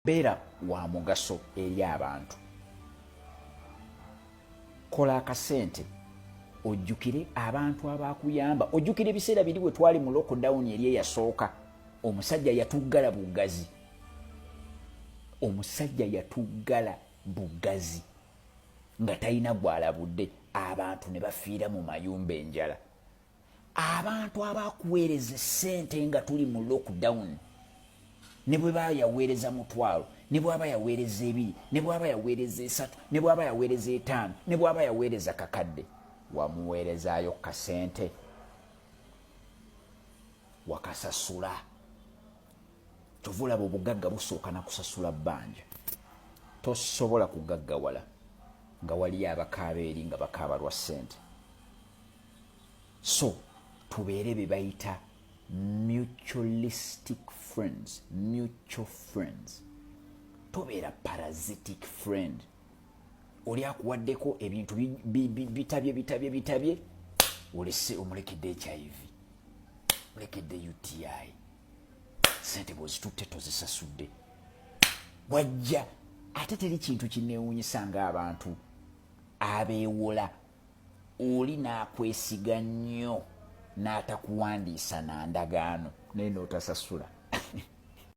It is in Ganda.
BEERA wamugaso eri abantu. Kola akasente ojjukire abantu abakuyamba. Ojjukire ebiseera biri bwe twali mu lockdown eri eyasooka. Omusajja yatuggala bugazi. Omusajja yatuggala bugazi nga talina gwalabudde, abantu ne bafiira mu mayumba enjala. Abantu abakuweereza ssente nga tuli mu lockdown, ne bwe bayaweereza mutwalo, ne bwaba yaweereza ebiri, ne bwaba yaweereza esatu, ne bwaba yaweereza etaano, ne bwaba yaweereza kakadde, wamuweerezaayo kasente, wakasasula. Tovulaba obugagga busooka na kusasula bbanja. Tosobola kugaggawala nga waliyo abakaaba eri nga bakaaba lwa ssente. So tubeere be bayita mutualistic friends, mutual friends. Tobeera parasitic friend. Oli akuwaddeko ebintu bitabye olese omulekedde HIV, mulekedde UTI, sente bw'ozitutte tozisasudde, wajja ate teri kintu kinneewuunyisa ng'abantu abeewola. Oli n'akwesiga nnyo n'atakuwandiisa na ndagaano naye n'otasasula.